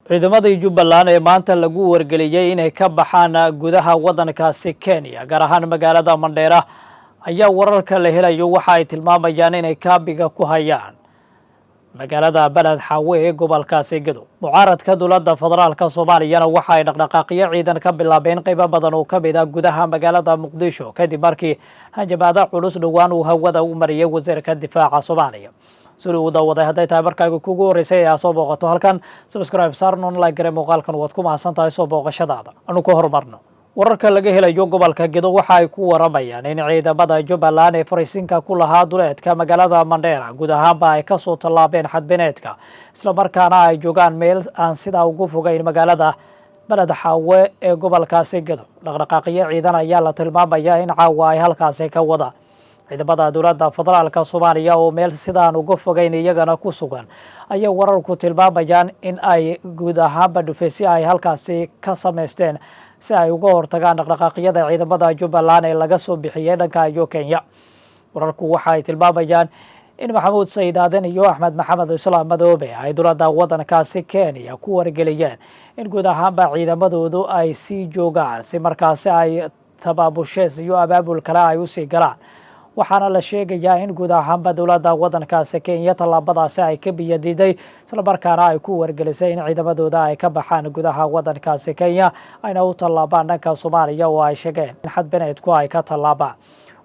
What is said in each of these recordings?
ciidamadii Jubbaland ee maanta lagu wargeliyay inay ka baxaan gudaha waddankaasi Kenya gaar ahaan magaalada Mandheera ayaa wararka la helayo waxa ay tilmaamayaan inay kaabiga ku hayaan magaalada Balad Xaawe ee gobolkaasi Gedo. Mucaaradka dowladda federaalka Soomaaliyana waxa ay dhaqdhaqaaqyo ciidan ka bilaabeen qaybo badan oo ka mid ah gudaha magaalada Muqdisho kadib markii hanjabaado culus dhawaan uu hawada u mariyay wasiirka difaaca Soomaaliya. sulu dawada haday tahay markaaga kugu horeysay ayaa soo booqato halkan subscribe saarno like gare muuqaalkan waad ku mahadsan tahay soo booqashadaada anu ku horumarno wararka laga helayo gobolka Gedo waxa ay ku waramayaan in ciidamada Jubbaland ee fariisinka ku lahaa duleedka magaalada Mandheera guud ahaanba ay ka soo tallaabeen xadbeneedka isla markaana ay joogaan meel aan sida ugu fogeyn magaalada Balad Xaawe ee gobolkaasi Gedo. dhaqdhaqaaqyo ciidan ayaa la tilmaamayaa in caawa ay halkaasi ka wada ciidamada dowladda federaalka Soomaaliya oo meel sidaan uga fogeyn iyagana ku sugan ayaa wararku tilmaamayaan in ay guud ahaanba dhufeysyo ay halkaasi ka sameysteen si ay uga hortagaan dhaqdhaqaaqyada ciidamada Jubbaland ee laga soo bixiyay dhanka Kenya. wararku waxa ay tilmaamayaan in Maxamuud Sayid Aadan iyo Axmed Maxamed Islaam Madoobe ay dowladda waddankaasi Kenya ku wargeliyeen in guud ahaanba ciidamadoodu ay sii joogaan si markaasi ay tabaabushees iyo abaabul kale ay u sii galaan. waxaana la sheegayaa in guud ahaanba dowladda waddankaasi Kenya tallaabadaasi ay ka biyadiiday isla markaana ay ku wargelisay in ciidamadooda ay ka baxaan gudaha waddankaasi Kenya ayna u tallaabaan dhanka Soomaaliya oo ay sheegeen in xadbeneedku ay ka tallaabaan.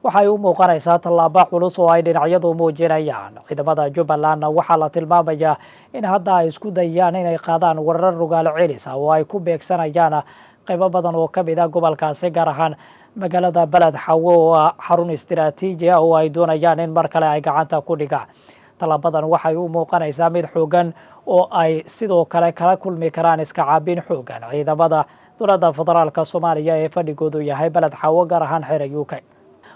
waxay u muuqanaysaa tallaabo culus oo ay dhinacyadu muujinayaan. ciidamada Jubbaland waxaa la tilmaamayaa in hadda ay isku dayayaan inay qaadaan warar rogaal celis oo ay ku beegsanayaan qaybo badan oo ka mid ah gobolkaasi gaar ahaan magaalada Balad Xaawe oo xarun istiraatiiji ah oo ay doonayaan in mar kale ay gacanta ku dhigaan. talaabadan waxay u muuqanaysaa mid xoogan oo ay sidoo kale kala kulmi karaan iska caabin xoogan ciidamada dowladda federaalka Soomaaliya ee fadhigoodu yahay Balad Xaawe gaar ahaan xeer UK.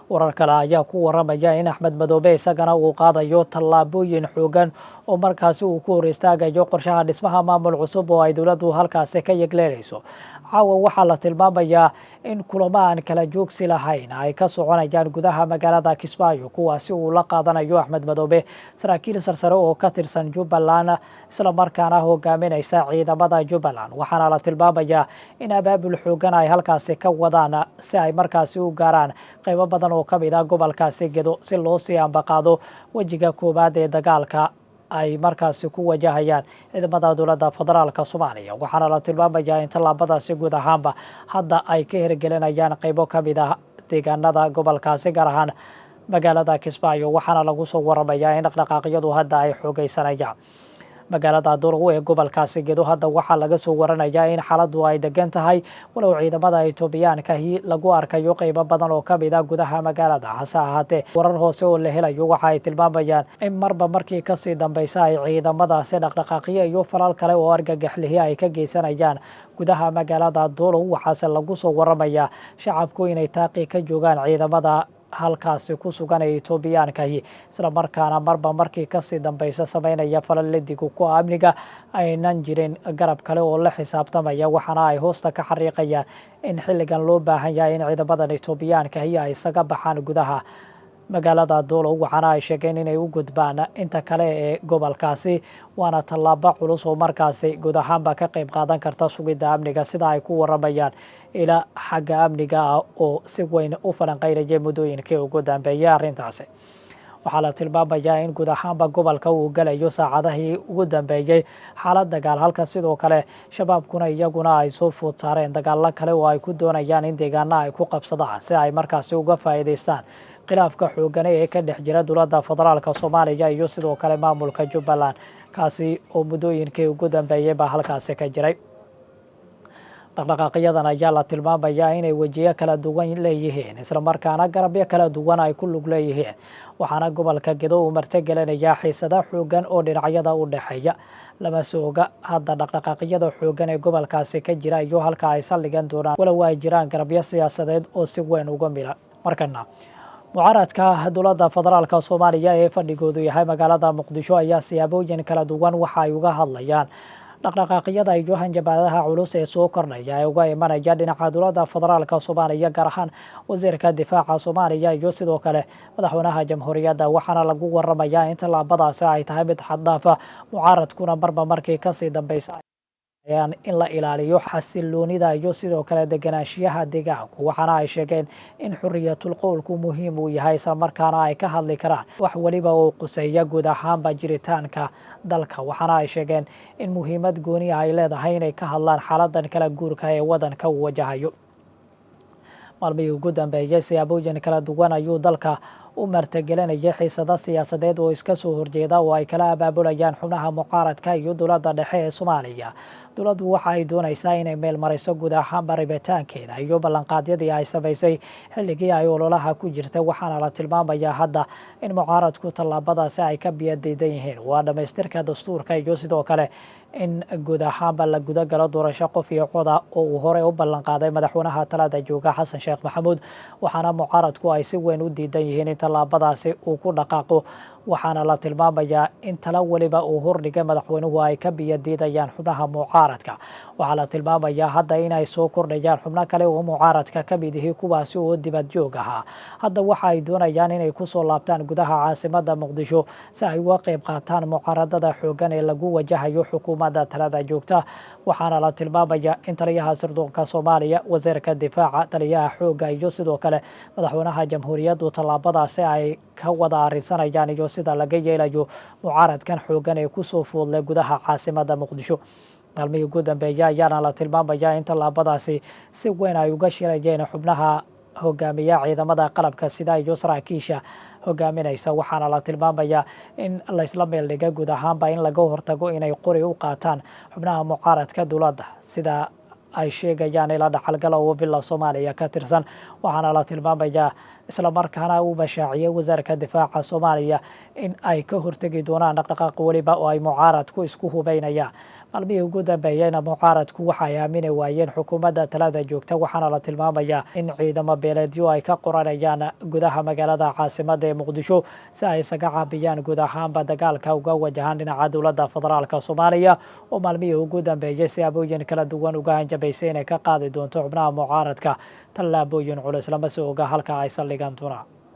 warar kale ayaa ku waramaya in Axmed Madoobe isagana uu qaadayo tallaabooyin xoogan oo markaasi uu ku hor istaagayo qorshaha dhismaha maamul cusub oo ay dowladdu halkaasi ka yegleelayso. caawa waxaa la tilmaamayaa in kulamo aan kala joogsi lahayn ay ka soconayaan gudaha magaalada Kismaayo kuwaasi uu la qaadanayo Axmed Madoobe saraakiil sarsare oo ka tirsan Jubbaland isla markaana hogaaminaysa ciidamada Jubbaland. waxaana la tilmaamayaa in abaabul xoogan ay halkaasi ka wadaan si ay markaasi u gaaraan qaybo badan oo ka mid ah gobolkaasi Gedo si loo sii ambaqaado wejiga koowaad ee dagaalka ay markaasi ku wajahayaan ciidamada dowladda federaalka Soomaaliya. waxaana la tilmaamayaa in tallaabadaasi guud ahaanba hadda ay ka hirgelinayaan qaybo ka mid ah deegaanada gobolkaasi gaar ahaan magaalada Kismaayo. waxaana lagu soo waramayaa in dhaqdhaqaaqyadu hadda ay xoogaysanayaan. magaalada Dolow ee gobolkaasi Gedo hadda waxaa laga soo waranayaa in xaaladdu ay degan tahay walow ciidamada Itoobiyaanka lagu arkayo qaybo badan oo ka mid ah gudaha magaalada. hase ahaatee warar hoose oo la helayo waxa ay tilmaamayaan in marba markii kasii dambeysa ay ciidamadaasi dhaqdhaqaaqyo iyo falal kale oo argagax leh ay ka geysanayaan gudaha magaalada Dolow. waxaase lagu soo waramayaa shacabku inay taaqi ka joogaan ciidamada halkaasi ku sugan ee Itoobiyaanka isla markaana marba markii kasii dambeysa sameynaya falal ledigu ku amniga aynan jirin garab kale oo la xisaabtamaya. waxaana ay hoosta ka xariiqayaan in xilligan loo baahan yahay in ciidamadan Itoobiyaanka ay isaga baxaan gudaha magaalada Dolow. waxaana ay sheegeen inay u gudbaan inta kale ee gobolkaasi waana tallaabo culus oo markaasi guud ahaanba ka qayb qaadan karta sugidda amniga sida ay ku waramayaan ila xagga amniga oo si weyn u falanqeynaya muddooyinkii ugu dambeeyay arrintaasi. waxaa la tilmaamayaa in guud ahaanba gobolka uu galayo saacadihii ugu dambeeyay xaalad dagaal halka sidoo kale shabaabkuna iyaguna ay soo food saareen dagaalo kale oo ay ku doonayaan in deegaana ay ku qabsadaan si ay markaasi uga faa'iidaystaan khilaafka xoogan ee ka dhex jira dowladda federaalka Soomaaliya iyo sidoo kale maamulka Jubbaland kaasi oo muddooyinkii ugu dambeeyay baa halkaasi ka jiray. dhaqdhaqaaqyadan ayaa la tilmaamayaa inay wejiyo kala duwan leeyihiin isla markaana garabyo kala duwan ay ku lug leeyihiin. waxaana gobolka Gedo uu martigelinayaa xiisado xoogan oo dhinacyada u dhexeeya. lama sooga hadda dhaqdhaqaaqyada xoogan ee gobolkaasi ka jira iyo halka ay saldhigan doonaan walow ay jiraan garabyo siyaasadeed oo si weyn uga mila. markana mucaaradka dowladda federaalka Soomaaliya ee fadhigoodu yahay magaalada Muqdisho ayaa siyaabooyin kala duwan waxa ay uga hadlayaan dhaqdhaqaaqyada iyo hanjabaadaha culus ee soo kordhaya ee uga imanaya dhinaca dowladda federaalka Soomaaliya gaar ahaan wasiirka difaaca Soomaaliya iyo sidoo kale madaxweynaha jamhuuriyadda. waxaana lagu waramayaa in tallaabadaasi ay tahay mid xad dhaaf ah mucaaradkuna marba markii kasii dambeysa in la ilaaliyo xasiloonida iyo sidoo kale deganaanshiyaha deegaanku, waxaana ay sheegeen in xuriyatul qowlku muhiim uu yahay isla markaana ay ka hadli karaan wax waliba oo quseeya guud ahaanba jiritaanka dalka, waxaana ay sheegeen in muhiimad gooni ah ay leedahay inay ka hadlaan xaaladan kala guurka ee wadanka uu wajahayo. maalmihii ugu dambeeyay siyaabooyin kala duwan ayuu dalka u martigelinayay xiisado siyaasadeed oo iska soo horjeeda oo ay kala abaabulayaan xubnaha mucaaradka iyo dowladda dhexe ee Soomaaliya. dowladdu waxa ay doonaysaa inay meel mariso guud ahaanba rabitaankeeda iyo ballanqaadyadii ay samaysay xilligii ay ololaha ku jirtay, waxaana la tilmaamayaa hadda in mucaaradku tallaabadaasi ay ka biyadiidan yihiin. waa dhamaystirka dastuurka iyo sidoo kale in guud ahaanba la guda galo doorasho qof iyo cod ah oo uu horey u ballanqaaday madaxweynaha talada jooga xasan sheekh maxamuud, waxaana mucaaradku ay si weyn u diidan yihiin in tallaabadaasi uu ku dhaqaaqo, waxaana la tilmaamayaa in talo weliba uu hordhigay madaxweynuhu ay ka biyadiidayaan xubnaha mucaaradka. waxaa la tilmaamayaa hadda inay soo kordhayaan xubno kale oo mucaaradka ka mid yihiin kuwaasi oo dibad joog ahaa. hadda waxa ay doonayaan inay kusoo laabtaan gudaha caasimada muqdisho si ay uga qayb qaataan mucaaradada xoogan ee lagu wajahayo xukuumadda talada joogta, waxaana la tilmaamayaa in taliyaha sirdoonka Soomaaliya, wasiirka difaaca, taliyaha xoogga iyo sidoo kale madaxweynaha jamhuuriyaddu tallaabadaasi ay ka wada arrinsanayaan iyo sida laga yeelayo mucaaradkan xoogan ee kusoo foodlay gudaha caasimada muqdisho. maalmihii ugu dambeeyay ayaana la tilmaamayaa in tallaabadaasi si weyn ay uga shirayeen xubnaha hogaamiya ciidamada qalabka sida iyo saraakiisha hogaaminaysa, waxaana la tilmaamayaa in laysla meel dhiga guud ahaanba in laga hortago inay qori u qaataan xubnaha mucaaradka dowladda sida ay sheegayaan ila dhaxalgala oo villa Soomaaliya ka tirsan, waxaana la tilmaamayaa isla markaana uu mashaaciyay wasaaradda difaaca Soomaaliya in ay ka hortagi doonaan dhaqdhaqaaq waliba oo ay mucaaradku isku hubeynayaan. maalmihii ugu dambeeyayna mucaaradku waxa ay aamini waayeen xukuumadda talada joogta, waxaana la tilmaamayaa in ciidamo beeleedyo ay ka qoranayaan gudaha magaalada caasimada ee muqdisho si ay isaga caabiyaan guud ahaanba dagaalka uga wajahan dhinaca dowladda federaalka Soomaaliya oo maalmihii ugu dambeeyay siyaabooyin kala duwan uga hanjabaysay inay ka qaadi doonto xubnaha mucaaradka tallaabooyin culus. lama soo oga halka ay saldhigan doonaan.